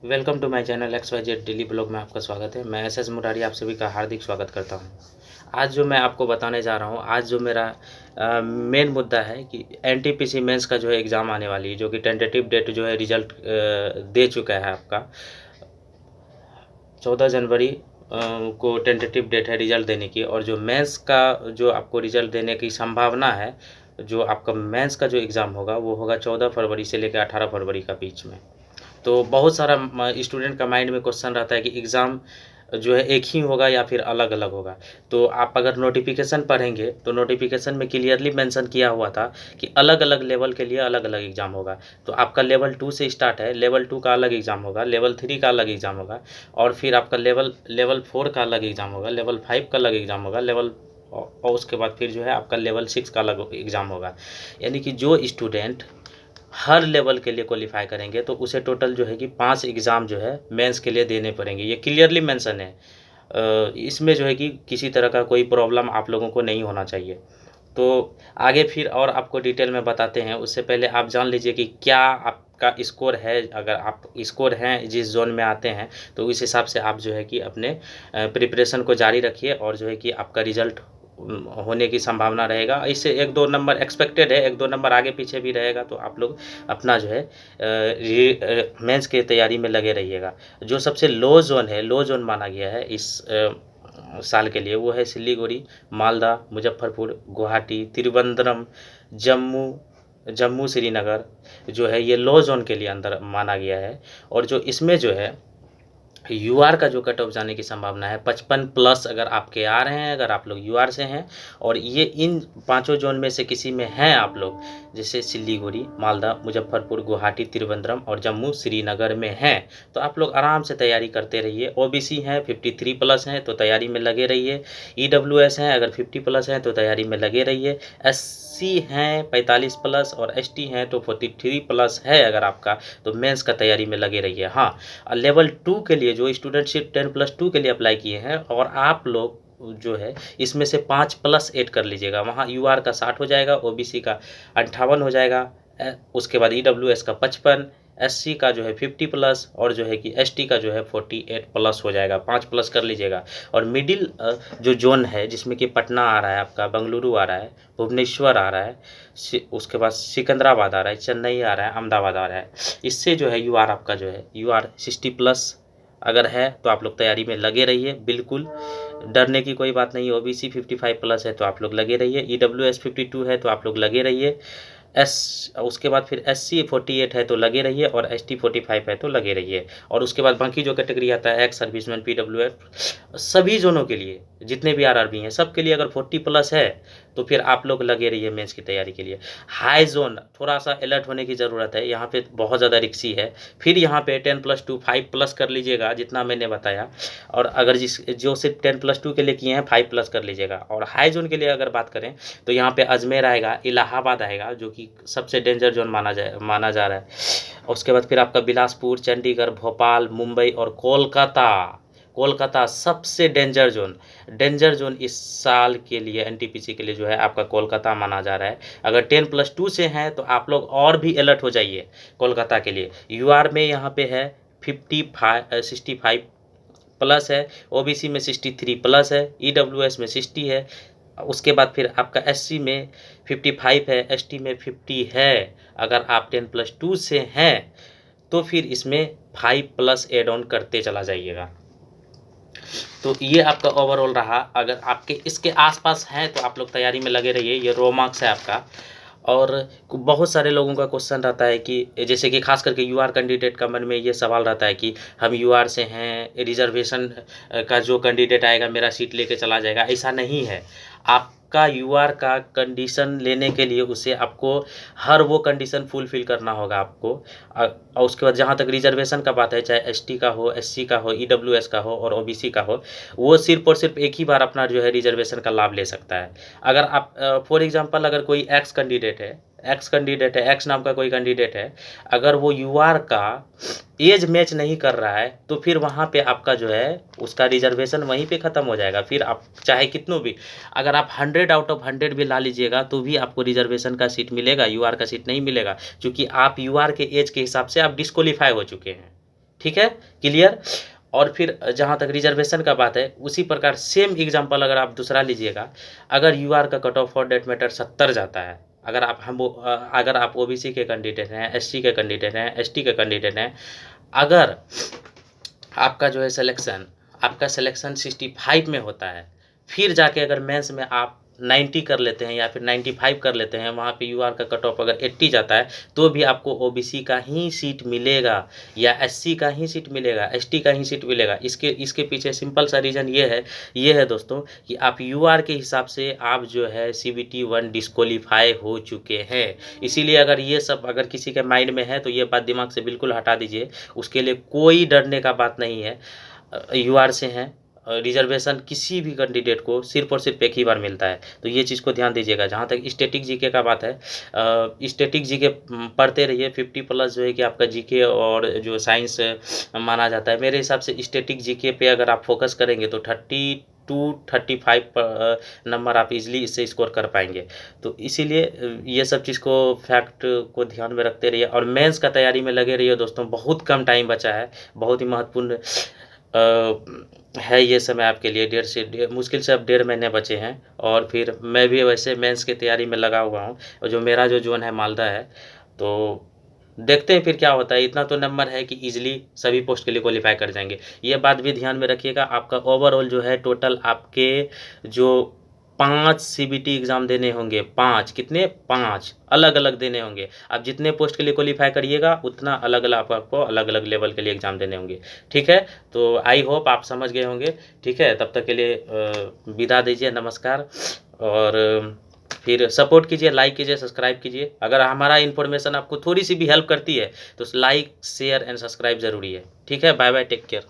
Welcome to my channel XYZ daily blog में आपका स्वागत है। मैं SS मुरारी आप सभी का हार्दिक स्वागत करता हूं। आज जो मैं आपको बताने जा रहा हूं, आज जो मेरा मेन मुद्दा है कि NTPC मेंस का जो है एग्ज़ाम आने वाली है, जो कि टेंटेटिव डेट जो है रिज़ल्ट दे चुका है आपका 14 जनवरी को टेंटेटिव डेट है रिज़ल्ट देने की। और जो मेंस का जो आपको रिज़ल्ट देने की संभावना है, जो आपका मेंस का जो एग्ज़ाम होगा वो होगा 14 फरवरी से लेकर 18 फरवरी का बीच में। तो बहुत सारा स्टूडेंट का माइंड में क्वेश्चन रहता है कि एग्ज़ाम जो है एक ही होगा या फिर अलग-अलग होगा। तो आप अगर नोटिफ़िकेशन पढ़ेंगे तो नोटिफ़िकेशन में क्लियरली मेंशन किया हुआ था कि अलग-अलग लेवल के लिए अलग-अलग एग्ज़ाम होगा। तो आपका लेवल 2 से स्टार्ट है, लेवल 2 का अलग एग्ज़ाम होगा, लेवल 3 का अलग एग्ज़ाम होगा और फिर आपका लेवल 4 का अलग एग्ज़ाम होगा, लेवल 5 का अलग एग्ज़ाम होगा, और उसके बाद फिर जो है आपका लेवल 6 का अलग एग्ज़ाम होगा। यानी कि जो स्टूडेंट हर लेवल के लिए क्वालिफाई करेंगे तो उसे टोटल जो है कि 5 एग्ज़ाम जो है मेंस के लिए देने पड़ेंगे। ये क्लियरली मेंशन है। इसमें जो है कि किसी तरह का कोई प्रॉब्लम आप लोगों को नहीं होना चाहिए। तो आगे फिर और आपको डिटेल में बताते हैं, उससे पहले आप जान लीजिए कि क्या आपका स्कोर है। अगर आप स्कोर हैं जिस ज़ोन में आते हैं तो उस हिसाब से आप जो है कि अपने प्रिपरेशन को जारी रखिए और जो है कि आपका रिज़ल्ट होने की संभावना रहेगा। इससे 1-2 नंबर एक्सपेक्टेड है, 1-2 नंबर आगे पीछे भी रहेगा। तो आप लोग अपना जो है मेंस की तैयारी में लगे रहिएगा। जो सबसे लो ज़ोन है, लो ज़ोन माना गया है इस साल के लिए, वो है सिलीगुड़ी, मालदा, मुजफ्फरपुर, गुवाहाटी, त्रिवेंद्रम, जम्मू जम्मू श्रीनगर जो है ये लो ज़ोन के लिए अंदर माना गया है। और जो इसमें जो है यूआर का जो कट ऑफ जाने की संभावना है 55 प्लस अगर आपके आ रहे हैं, अगर आप लोग यूआर से हैं और ये इन पांचों जोन में से किसी में हैं आप लोग, जैसे सिलीगुड़ी, मालदा, मुजफ्फरपुर, गुवाहाटी, त्रिवेंद्रम और जम्मू श्रीनगर में हैं, तो आप लोग आराम से तैयारी करते रहिए। ओबीसी हैं 53 प्लस हैं तो तैयारी में लगे रहिए। ईडब्ल्यूएस हैं अगर 50 प्लस हैं तो तैयारी में लगे रहिए। एससी हैं 45 प्लस और एसटी हैं तो 43 प्लस है अगर आपका, तो मेंस का तैयारी में लगे रहिए। हाँ, लेवल 2 के लिए जो स्टूडेंटशिप 10+2 के लिए अप्लाई किए हैं और आप लोग जो है इसमें से 5+ ऐड कर लीजिएगा। वहाँ यूआर का 60 हो जाएगा, ओबीसी का 58 हो जाएगा, उसके बाद ईडब्ल्यूएस का 55, एससी का जो है 50 प्लस और जो है कि एसटी का जो है 48 प्लस हो जाएगा। 5 प्लस कर लीजिएगा। और मिडिल जो जोन है जिसमें कि पटना आ रहा है, आपका बेंगलुरु आ रहा है, भुवनेश्वर आ रहा है, उसके बाद सिकंदराबाद आ रहा है, चेन्नई आ रहा है, अहमदाबाद आ रहा है, इससे जो है यूआर आपका जो है यूआर 60 प्लस अगर है तो आप लोग तैयारी में लगे रहिए। बिल्कुल डरने की कोई बात नहीं है। ओबीसी 55 प्लस है तो आप लोग लगे रहिए। ईडब्ल्यूएस 52 है तो आप लोग लगे रहिए। उसके बाद फिर एससी 48 है तो लगे रहिए और एसटी 45 है तो लगे रहिए। और उसके बाद बाकी जो कैटेगरी आता है एक्स सर्विसमैन, पीडब्ल्यूएफ, सभी जोनों के लिए जितने भी आरआरबी हैं सब के लिए अगर 40 प्लस है तो फिर आप लोग लगे रहिए मेंस की तैयारी के लिए। हाई जोन थोड़ा सा अलर्ट होने की ज़रूरत है, यहाँ पे बहुत ज़्यादा रिक्सी है। फिर यहाँ पे 10+2 5 प्लस कर लीजिएगा जितना मैंने बताया। और अगर जो सिर्फ 10+2 के लिए किए हैं 5 प्लस कर लीजिएगा। और हाई जोन के लिए अगर बात करें तो यहाँ पे अजमेर आएगा, इलाहाबाद आएगा जो कि सबसे डेंजर जोन माना जा रहा है। उसके बाद फिर आपका बिलासपुर, चंडीगढ़, भोपाल, मुंबई और कोलकाता। कोलकाता सबसे डेंजर जोन इस साल के लिए एनटीपीसी के लिए जो है आपका कोलकाता माना जा रहा है। अगर 10+2 से हैं तो आप लोग और भी अलर्ट हो जाइए कोलकाता के लिए। यूआर में यहाँ पे है 65 प्लस है, ओबीसी में 63 प्लस है, ईडब्ल्यूएस में 60 है। उसके बाद फिर आपका एससी में 55 है, एसटी में 50 है। अगर आप 10+2 से हैं तो फिर इसमें 5 प्लस एड ऑन करते चला जाइएगा। तो ये आपका ओवरऑल रहा। अगर आपके इसके आसपास हैं तो आप लोग तैयारी में लगे रहिए। ये रो मार्क्स है आपका। और बहुत सारे लोगों का क्वेश्चन रहता है कि जैसे कि खास करके यूआर कैंडिडेट का मन में ये सवाल रहता है कि हम यूआर से हैं, रिजर्वेशन का जो कैंडिडेट आएगा मेरा सीट लेके चला जाएगा। ऐसा नहीं है। आपका यूआर का कंडीशन लेने के लिए उसे आपको हर वो कंडीशन फुलफिल करना होगा आपको। और उसके बाद जहाँ तक रिजर्वेशन का बात है, चाहे एसटी का हो, एससी का हो, ईडब्ल्यूएस का हो और ओबीसी का हो, वो सिर्फ और सिर्फ एक ही बार अपना जो है रिजर्वेशन का लाभ ले सकता है। अगर आप फॉर एग्जांपल अगर कोई एक्स नाम का कोई कैंडिडेट है, अगर वो यूआर का एज मैच नहीं कर रहा है तो फिर वहाँ पे आपका जो है उसका रिजर्वेशन वहीं पे ख़त्म हो जाएगा। फिर आप चाहे कितनों भी, अगर आप 100 आउट ऑफ 100 भी ला लीजिएगा तो भी आपको रिजर्वेशन का सीट मिलेगा, यूआर का सीट नहीं मिलेगा, क्योंकि आप यूआर के एज के हिसाब से आप डिस्क्वालीफाई हो चुके हैं। ठीक है, क्लियर। और फिर जहाँ तक रिजर्वेशन का बात है, उसी प्रकार सेम एग्जांपल अगर आप दूसरा लीजिएगा, अगर यूआर का cut off for that matter 70 जाता है, अगर अगर आप ओबीसी के कैंडिडेट हैं, एससी के कैंडिडेट हैं, एसटी के कैंडिडेट हैं, अगर आपका जो है आपका सिलेक्शन 65 में होता है, फिर जाके अगर मेंस में आप 90 कर लेते हैं या फिर 95 कर लेते हैं, वहाँ पे यूआर का कट ऑफ अगर 80 जाता है, तो भी आपको ओबीसी का ही सीट मिलेगा या एससी का ही सीट मिलेगा, एसटी का ही सीट मिलेगा। इसके पीछे सिंपल सा रीज़न ये है दोस्तों कि आप यूआर के हिसाब से आप जो है सीबीटी 1 डिस्क्वालीफाई हो चुके हैं। इसीलिए अगर ये सब अगर किसी के माइंड में है तो ये बात दिमाग से बिल्कुल हटा दीजिए, उसके लिए कोई डरने का बात नहीं है। यूआर से हैं, रिजर्वेशन किसी भी कैंडिडेट को सिर्फ और सिर्फ एक ही बार मिलता है, तो ये चीज़ को ध्यान दीजिएगा। जहाँ तक स्टैटिक जीके का बात है, स्टैटिक जीके पढ़ते रहिए, 50 प्लस जो है कि आपका जीके और जो साइंस माना जाता है। मेरे हिसाब से स्टैटिक जीके पे अगर आप फोकस करेंगे तो 30-35 नंबर आप इजीली इससे स्कोर कर पाएंगे। तो इसीलिए ये सब चीज़ को फैक्ट को ध्यान में रखते रहिए और मेंस का तैयारी में लगे रहिए दोस्तों। बहुत कम टाइम बचा है, बहुत ही महत्वपूर्ण है ये समय आपके लिए। मुश्किल से अब 1.5 महीने बचे हैं और फिर मैं भी वैसे मेंस की तैयारी में लगा हुआ हूँ। और जो मेरा जो जोन है मालदा है, तो देखते हैं फिर क्या होता है। इतना तो नंबर है कि इजीली सभी पोस्ट के लिए क्वालीफाई कर जाएंगे। ये बात भी ध्यान में रखिएगा, आपका ओवरऑल जो है टोटल आपके जो 5 सीबीटी एग्ज़ाम देने होंगे, 5 कितने 5 अलग अलग देने होंगे। आप जितने पोस्ट के लिए क्वालीफाई करिएगा उतना अलग अलग आपको अलग अलग लेवल के लिए एग्ज़ाम देने होंगे, ठीक है। तो आई होप आप समझ गए होंगे, ठीक है। तब तक के लिए विदा दीजिए, नमस्कार। और फिर सपोर्ट कीजिए, लाइक कीजिए, सब्सक्राइब कीजिए। अगर हमारा इन्फॉर्मेशन आपको थोड़ी सी भी हेल्प करती है तो लाइक शेयर एंड सब्सक्राइब ज़रूरी है, ठीक है। Bye bye, take care.